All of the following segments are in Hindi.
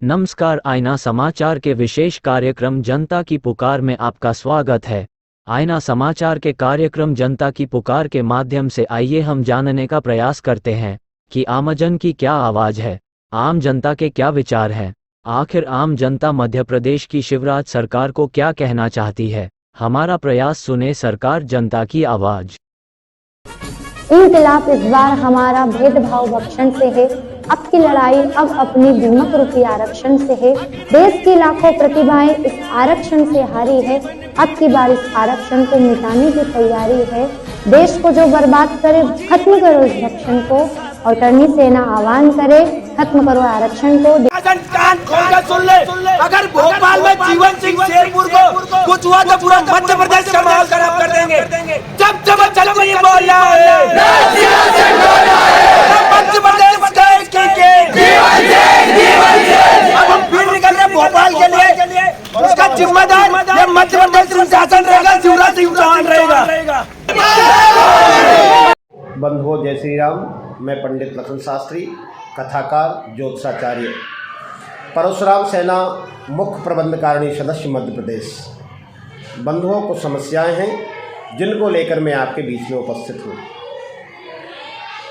नमस्कार, आईना समाचार के विशेष कार्यक्रम जनता की पुकार में आपका स्वागत है। आईना समाचार के कार्यक्रम जनता की पुकार के माध्यम से आइए हम जानने का प्रयास करते हैं कि आमजन की क्या आवाज़ है, आम जनता के क्या विचार हैं। आखिर आम जनता मध्य प्रदेश की शिवराज सरकार को क्या कहना चाहती है। हमारा प्रयास सुने सरकार जनता की आवाज़। इनकलाब इस बार हमारा भेदभाव भक्षण से है। अब की लड़ाई अब अपनी दीमक रूपी आरक्षण से है। देश की लाखों प्रतिभाएं इस आरक्षण से हारी है। अब की बार इस आरक्षण को मिटाने की तैयारी है। देश को जो बर्बाद करे, खत्म करो इस भक्षण को। अटॉर्नी सेना आह्वान करे, खत्म करो आरक्षण को। कान खोलकर सुन ले, अगर भोपाल में जीवन सिंह शेरपुर को कुछ हुआ तो पूरा मध्य प्रदेश का माहौल खराब कर देंगे। जब जब चलती है बोल रहा है मध्य प्रदेश अब हम फिर निकल रहे भोपाल के लिए। उसका जिम्मेदार ये मध्य प्रदेश शासन रहेगा, शिवराज सिंह चौहान रहेगा। बंधुओं, जय श्री राम। मैं पंडित लखन शास्त्री, कथाकार, ज्योतिषाचार्य, परशुराम सेना मुख्य प्रबंधकारिणी सदस्य मध्य प्रदेश। बंधुओं, कुछ समस्याएं हैं जिनको लेकर मैं आपके बीच में उपस्थित हूँ।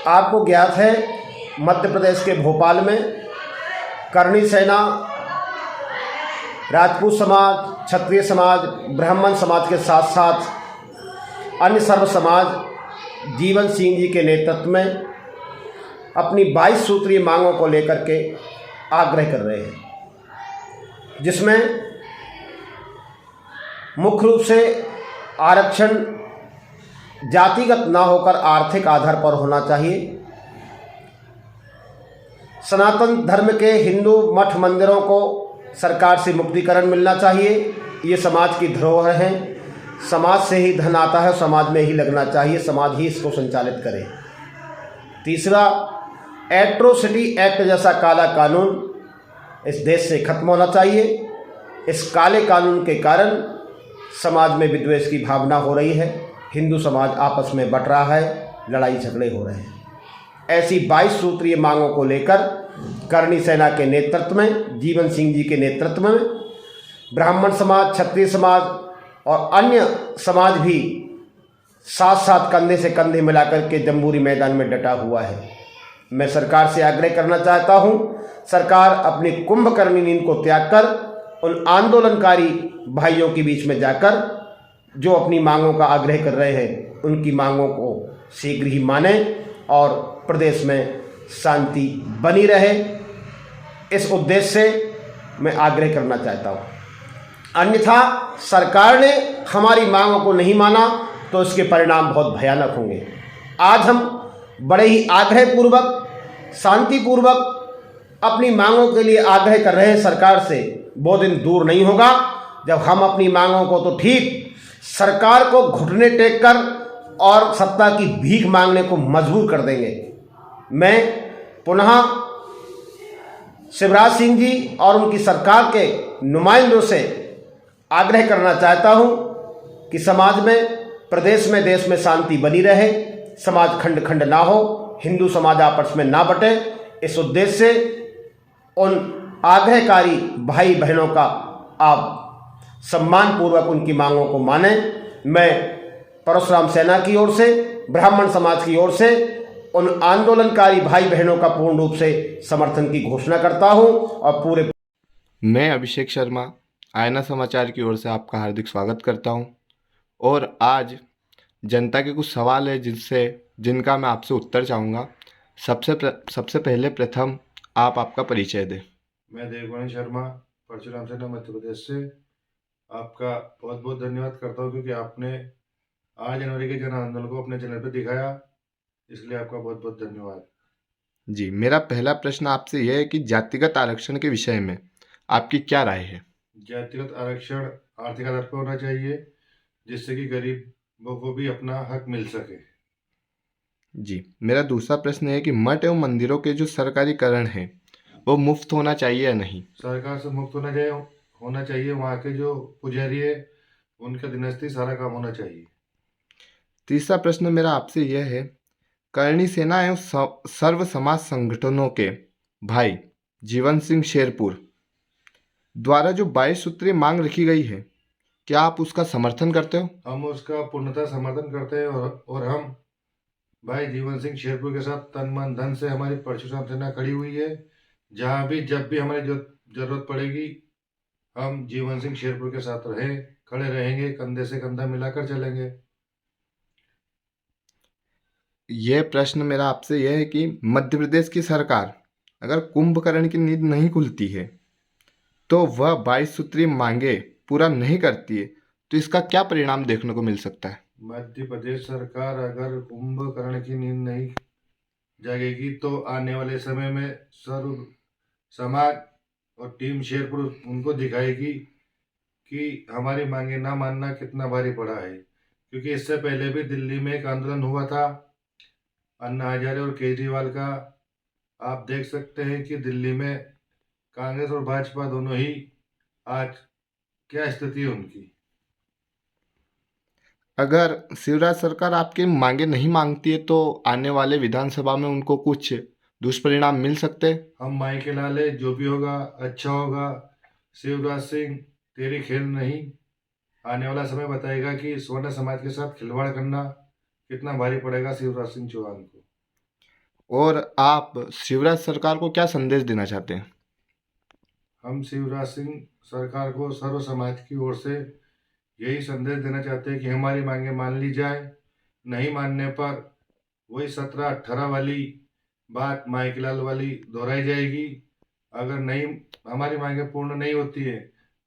आपको ज्ञात है, मध्य प्रदेश के भोपाल में करणी सेना, राजपूत समाज, क्षत्रिय समाज, ब्राह्मण समाज के साथ साथ अन्य सर्व समाज जीवन सिंह जी के नेतृत्व में अपनी 22 सूत्रीय मांगों को लेकर के आग्रह कर रहे हैं, जिसमें मुख्य रूप से आरक्षण जातिगत ना होकर आर्थिक आधार पर होना चाहिए। सनातन धर्म के हिंदू मठ मंदिरों को सरकार से मुक्तिकरण मिलना चाहिए। ये समाज की धरोहर है। समाज से ही धन आता है, समाज में ही लगना चाहिए, समाज ही इसको संचालित करे। तीसरा, एट्रोसिटी एक्ट जैसा काला कानून इस देश से खत्म होना चाहिए। इस काले कानून के कारण समाज में विद्वेष की भावना हो रही है, हिंदू समाज आपस में बट रहा है, लड़ाई झगड़े हो रहे हैं। ऐसी 22 सूत्रीय मांगों को लेकर करणी सेना के नेतृत्व में, जीवन सिंह जी के नेतृत्व में ब्राह्मण समाज, क्षत्रिय समाज और अन्य समाज भी साथ साथ कंधे से कंधे मिलाकर के जम्बूरी मैदान में डटा हुआ है। मैं सरकार से आग्रह करना चाहता हूं, सरकार अपनी कुंभकर्णी नींद को त्याग कर उन आंदोलनकारी भाइयों के बीच में जाकर जो अपनी मांगों का आग्रह कर रहे हैं, उनकी मांगों को शीघ्र ही माने और प्रदेश में शांति बनी रहे। इस उद्देश्य से मैं आग्रह करना चाहता हूँ। अन्यथा सरकार ने हमारी मांगों को नहीं माना तो इसके परिणाम बहुत भयानक होंगे। आज हम बड़े ही आग्रहपूर्वक, शांतिपूर्वक अपनी मांगों के लिए आग्रह कर रहे हैं सरकार से। वो दिन दूर नहीं होगा जब हम अपनी मांगों को तो ठीक, सरकार को घुटने टेक कर और सत्ता की भीख मांगने को मजबूर कर देंगे। मैं पुनः शिवराज सिंह जी और उनकी सरकार के नुमाइंदों से आग्रह करना चाहता हूं कि समाज में, प्रदेश में, देश में शांति बनी रहे, समाज खंड खंड ना हो, हिंदू समाज आपस में ना बटे। इस उद्देश्य से उन आग्रहकारी भाई बहनों का आप सम्मानपूर्वक उनकी मांगों को मानें। मैं परशुराम सेना की ओर से, ब्राह्मण समाज की ओर से उन आंदोलनकारी भाई बहनों का पूर्ण रूप से समर्थन की घोषणा करता हूं और पूरे। मैं अभिषेक शर्मा आईना समाचार की ओर से आपका हार्दिक स्वागत करता हूं और आज जनता के कुछ सवाल है जिनका मैं आपसे उत्तर चाहूँगा। सबसे पहले प्रथम आप आपका परिचय दें। मैं देवगणी शर्मा, परशुराम सेना मध्य प्रदेश से आपका बहुत बहुत धन्यवाद करता हूं, क्योंकि आपने 8 जनवरी के जन आंदोलन को अपने चैनल पर दिखाया, इसलिए आपका बहुत बहुत धन्यवाद। जी, मेरा पहला प्रश्न आपसे यह है कि जातिगत आरक्षण के विषय में आपकी क्या राय है। जातिगत आरक्षण आर्थिक आधार पर होना चाहिए, जिससे कि गरीबों को भी अपना हक मिल सके। जी, मेरा दूसरा प्रश्न है कि मठ एवं मंदिरों के जो सरकारीकरण है वो मुफ्त होना चाहिए या नहीं। सरकार से मुक्त होना चाहिए। वहाँ के जो पुजारी है उनका दिनस्ती सारा काम होना चाहिए। तीसरा प्रश्न मेरा आपसे यह है, करणी सेना एवं सर्व समाज संगठनों के भाई जीवन सिंह शेरपुर द्वारा जो 22 सूत्रीय मांग रखी गई है, क्या आप उसका समर्थन करते हो? हम उसका पूर्णतः समर्थन करते हैं और हम भाई जीवन सिंह शेरपुर के साथ तन मन धन से हमारी परशुराम सेना खड़ी हुई है। जहाँ भी जब भी हमारी जो जरूरत पड़ेगी हम जीवन सिंह शेरपुर के साथ खड़े रहेंगे, कंधे से कंधा मिलाकर चलेंगे। यह प्रश्न मेरा आपसे यह है कि मध्य प्रदेश की सरकार अगर कुंभकर्ण की नींद नहीं खुलती है तो वह 22 सूत्रीय मांगे पूरा नहीं करती है, तो इसका क्या परिणाम देखने को मिल सकता है? मध्य प्रदेश सरकार अगर कुंभकर्ण की नींद नहीं जागेगी तो आने वाले समय में सर्व समाज और टीम शेरपुर उनको दिखाएगी कि हमारी मांगे ना मानना कितना भारी पड़ा है। क्योंकि इससे पहले भी दिल्ली में एक आंदोलन हुआ था अन्ना हजारे और केजरीवाल का। आप देख सकते हैं कि दिल्ली में कांग्रेस और भाजपा दोनों ही आज क्या स्थिति है उनकी। अगर शिवराज सरकार आपकी मांगे नहीं मांगती है तो आने वाले विधानसभा में उनको कुछ दुष्परिणाम मिल सकते हैं? हम मायके लाले, जो भी होगा अच्छा होगा। शिवराज सिंह तेरी खेल नहीं, आने वाला समय बताएगा कि स्वर्ण समाज के साथ खिलवाड़ करना कितना भारी पड़ेगा शिवराज सिंह चौहान को। और आप शिवराज सरकार को क्या संदेश देना चाहते हैं? हम शिवराज सिंह सरकार को सर्व समाज की ओर से यही संदेश देना चाहते हैं कि हमारी मांगे मान ली जाए। नहीं मानने पर वही 17-18 वाली बात माइकलाल वाली दोहराई जाएगी। अगर नहीं हमारी मांगे पूर्ण नहीं होती है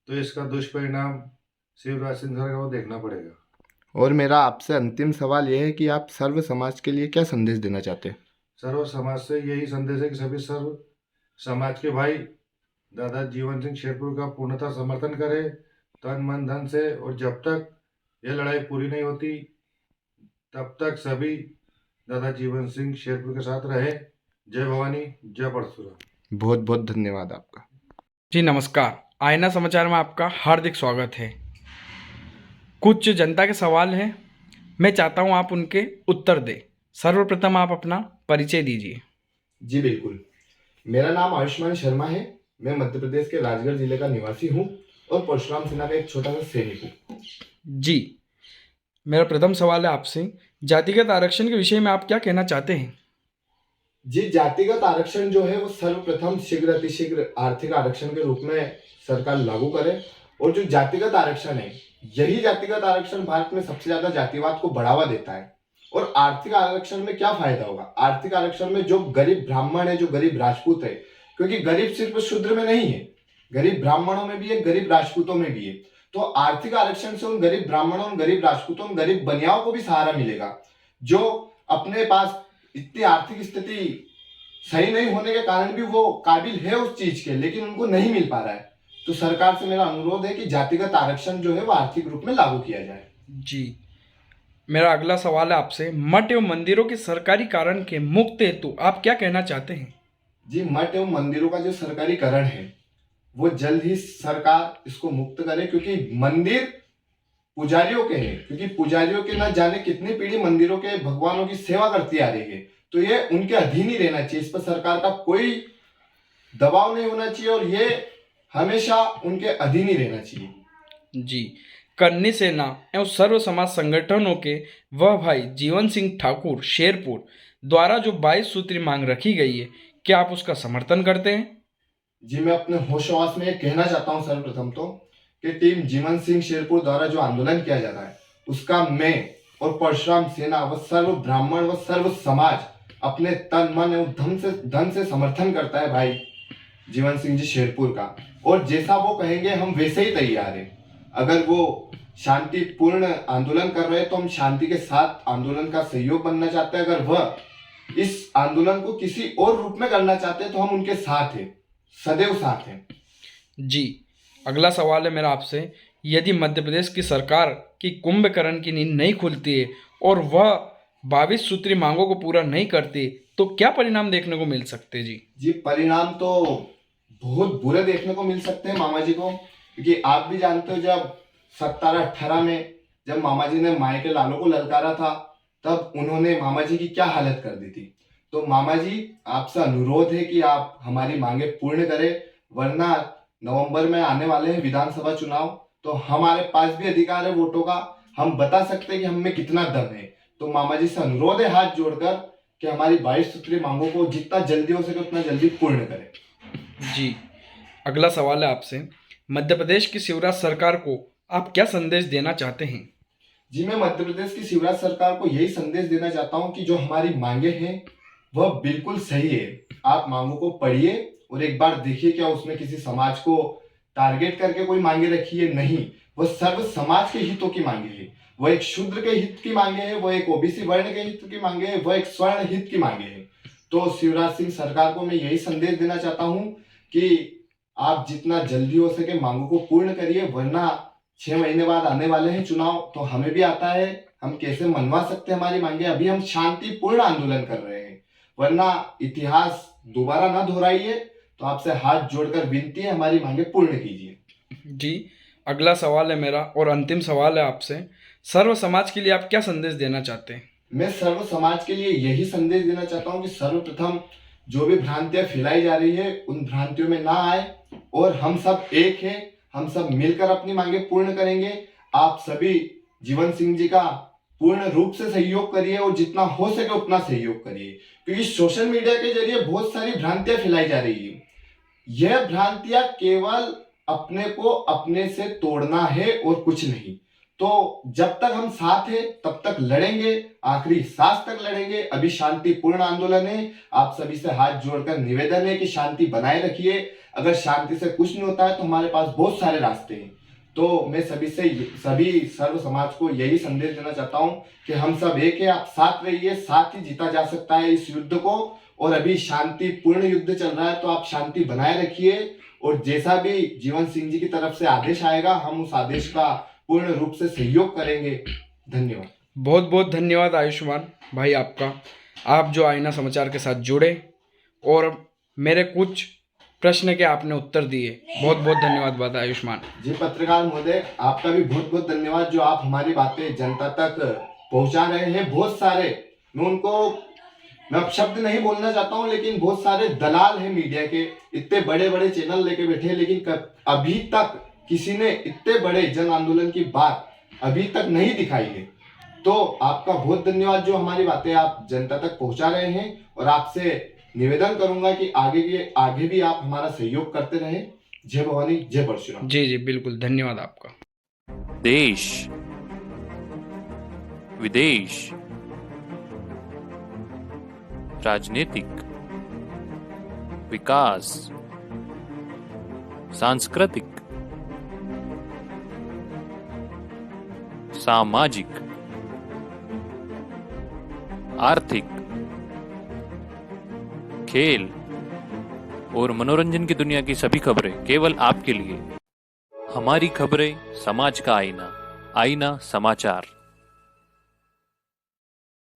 तो इसका दुष्परिणाम शिवराज सिंह सरकार को देखना पड़ेगा। और मेरा आपसे अंतिम सवाल यह है कि आप सर्व समाज के लिए क्या संदेश देना चाहते हैं? सर्व समाज से यही संदेश है कि सभी सर्व समाज के भाई दादा जीवन सिंह शेरपुर का पूर्णतः समर्थन करें तन मन धन से। और जब तक यह लड़ाई पूरी नहीं होती तब तक सभी दादा जीवन सिंह शेरपुर के साथ रहे। जय भवानी, जय परशुराम। बहुत बहुत धन्यवाद आपका। जी नमस्कार, आईना समाचार में आपका हार्दिक स्वागत है। कुछ जनता के सवाल हैं, मैं चाहता हूं आप उनके उत्तर दें। सर्वप्रथम आप अपना परिचय दीजिए। जी बिल्कुल, मेरा नाम आयुष्मान शर्मा है। मैं मध्य प्रदेश के राजगढ़ जिले का निवासी हूँ और परशुराम सेना का एक छोटा सा सैनिक हूँ। जी, मेरा प्रथम सवाल है आपसे, जातिगत आरक्षण के विषय में आप क्या कहना चाहते हैं? जी, जातिगत आरक्षण जो है वो सर्वप्रथम शीघ्र अतिशीघ्र आर्थिक आरक्षण के रूप में सरकार लागू करे। और जो जातिगत आरक्षण है, यही जातिगत आरक्षण भारत में सबसे ज्यादा जातिवाद को बढ़ावा देता है। और आर्थिक आरक्षण में क्या फायदा होगा? आर्थिक आरक्षण में जो गरीब ब्राह्मण है, जो गरीब राजपूत है, क्योंकि गरीब सिर्फ शूद्र में नहीं है, गरीब ब्राह्मणों में भी है, गरीब राजपूतों में भी है। तो आर्थिक आरक्षण से उन गरीब ब्राह्मणों, उन गरीब राजपूतों, उन गरीब बनियाओं को भी सहारा मिलेगा जो अपने पास इतनी आर्थिक स्थिति सही नहीं होने के कारण भी वो काबिल है उस चीज के, लेकिन उनको नहीं मिल पा रहा है। तो सरकार से मेरा अनुरोध है कि जातिगत आरक्षण जो है वो आर्थिक रूप में लागू किया जाए। जी, मेरा अगला सवाल है आपसे, मठ एवं मंदिरों के सरकारी कारण के मुक्त हेतु आप क्या कहना चाहते हैं? जी, मठ एवं मंदिरों का जो सरकारीकरण है वो जल्द ही सरकार इसको मुक्त करे, क्योंकि मंदिर पुजारियों के हैं। क्योंकि पुजारियों के न जाने कितनी पीढ़ी मंदिरों के भगवानों की सेवा करती आ रही है, तो ये उनके अधीन ही रहना चाहिए। इस पर सरकार का कोई दबाव नहीं होना चाहिए और ये हमेशा उनके अधीन ही रहना चाहिए। जी, करनी सेना एवं सर्व समाज संगठनों के वह भाई जीवन सिंह ठाकुर शेरपुर द्वारा जो 22 सूत्री मांग रखी गई है, क्या आप उसका समर्थन करते हैं? जी, मैं अपने होशोहवास में ये कहना चाहता हूँ सर्वप्रथम तो कि टीम जीवन सिंह शेरपुर द्वारा जो आंदोलन किया जा रहा है उसका मैं और परशुराम सेना व सर्व ब्राह्मण व सर्व समाज अपने तन मन एवं धन से समर्थन करता है भाई जीवन सिंह जी शेरपुर का। और जैसा वो कहेंगे हम वैसे ही तैयार हैं। अगर वो शांतिपूर्ण आंदोलन कर रहे हैं तो हम शांति के साथ आंदोलन का सहयोग बनना चाहते हैं। अगर वह इस आंदोलन को किसी और रूप में करना चाहते हैं तो हम उनके साथ हैं, सदैव साथ हैं। जी, अगला सवाल है मेरा आपसे, यदि मध्य प्रदेश की सरकार की कुंभकर्ण की नींद नहीं खुलती है और वह 22 सूत्री मांगों को पूरा नहीं करती तो क्या परिणाम देखने को मिल सकते हैं? जी, परिणाम तो बहुत बुरे देखने को मिल सकते हैं मामा जी को, क्योंकि आप भी जानते हो जब 17-18 में जब मामा जी ने मायके लालों को ललकारा था तब उन्होंने मामा जी की क्या हालत कर दी थी। तो मामा जी, आपसे अनुरोध है कि आप हमारी मांगे पूर्ण करें, वरना नवंबर में आने वाले हैं विधानसभा चुनाव, तो हमारे पास भी अधिकार है वोटों का। हम बता सकते हैं कि हम में कितना दम है। तो मामा जी से अनुरोध है हाथ जोड़कर कि हमारी 22 सूत्रीय मांगों को जितना जल्दी हो सके उतना जल्दी पूर्ण करें। जी, अगला सवाल है आपसे, मध्य प्रदेश की शिवराज सरकार को आप क्या संदेश देना चाहते हैं? जी, मैं मध्य प्रदेश की शिवराज सरकार को यही संदेश देना चाहता हूं कि जो हमारी मांगे हैं वह बिल्कुल सही है। आप मांगों को पढ़िए और एक बार देखिए क्या उसमें किसी समाज को टारगेट करके कोई मांगे रखी है। नहीं, वह सर्व समाज के हितों की मांगे है। वह एक शूद्र के हित की मांगे है, वह एक ओबीसी वर्ण के हित की मांगे है, वह एक स्वर्ण हित की मांगे है। तो शिवराज सिंह सरकार को मैं यही संदेश देना चाहता हूं कि आप जितना जल्दी हो सके मांगों को पूर्ण करिए, वरना 6 महीने बाद आने वाले हैं चुनाव, तो हमें भी आता है हम कैसे मनवा सकते हैं हमारी मांगे। अभी हम शांतिपूर्ण आंदोलन कर रहे हैं, वरना इतिहास दोबारा ना दोहराइए। तो आपसे हाथ जोड़कर विनती है, हमारी मांगे पूर्ण कीजिए। जी, अगला सवाल है मेरा और अंतिम सवाल है आपसे, सर्व समाज के लिए आप क्या संदेश देना चाहते हैं? मैं सर्व समाज के लिए यही संदेश देना चाहता हूं कि सर्वप्रथम जो भी भ्रांतियां फैलाई जा रही है उन भ्रांतियों में ना आए और हम सब एक हैं। हम सब मिलकर अपनी मांगे पूर्ण करेंगे। आप सभी जीवन सिंह जी का पूर्ण रूप से सहयोग करिए और जितना हो सके उतना सहयोग करिए, क्योंकि सोशल मीडिया के जरिए बहुत सारी भ्रांतियां फैलाई जा रही है। यह भ्रांतियां केवल अपने को अपने से तोड़ना है और कुछ नहीं। तो जब तक हम साथ हैं तब तक लड़ेंगे, आखिरी सांस तक लड़ेंगे। अभी शांतिपूर्ण आंदोलन है। आप सभी से हाथ जोड़कर निवेदन है कि शांति बनाए रखिए। अगर शांति से कुछ नहीं होता है तो हमारे पास बहुत सारे रास्ते हैं। तो मैं सभी सर्व समाज को यही संदेश देना चाहता हूं कि हम सब एक है, आप साथ रहिए, साथ ही जीता जा सकता है इस युद्ध को। और अभी शांतिपूर्ण युद्ध चल रहा है, तो आप शांति बनाए रखिए और जैसा भी जीवन सिंह जी की तरफ से आदेश आएगा हम उस आदेश का पूर्ण रूप से सहयोग करेंगे। धन्यवाद। बहुत बहुत धन्यवाद आयुष्मान भाई आपका, आप जो आईना समाचार के साथ जुड़े और मेरे कुछ प्रश्न के आपने उत्तर दिए। बहुत बहुत धन्यवाद आयुष्मान जी। पत्रकार महोदय, आपका भी बहुत बहुत धन्यवाद जो आप हमारी बातें जनता तक पहुंचा रहे हैं। बहुत सारे मैं अब शब्द नहीं बोलना चाहता हूं, लेकिन बहुत सारे दलाल हैं मीडिया के, इतने बड़े बड़े चैनल लेके बैठे हैं, लेकिन अभी तक किसी ने इतने बड़े जन आंदोलन की बात अभी तक नहीं दिखाई है। तो आपका बहुत धन्यवाद जो हमारी बातें आप जनता तक पहुंचा रहे हैं। और आपसे निवेदन करूंगा कि आगे भी आप हमारा सहयोग करते रहें। जय भवानी, जय परशुराम। जी जी बिल्कुल, धन्यवाद आपका। देश विदेश, राजनीतिक, विकास, सांस्कृतिक, सामाजिक, आर्थिक, खेल और मनोरंजन की दुनिया की सभी खबरें केवल आपके लिए। हमारी खबरें, समाज का आईना, आईना समाचार।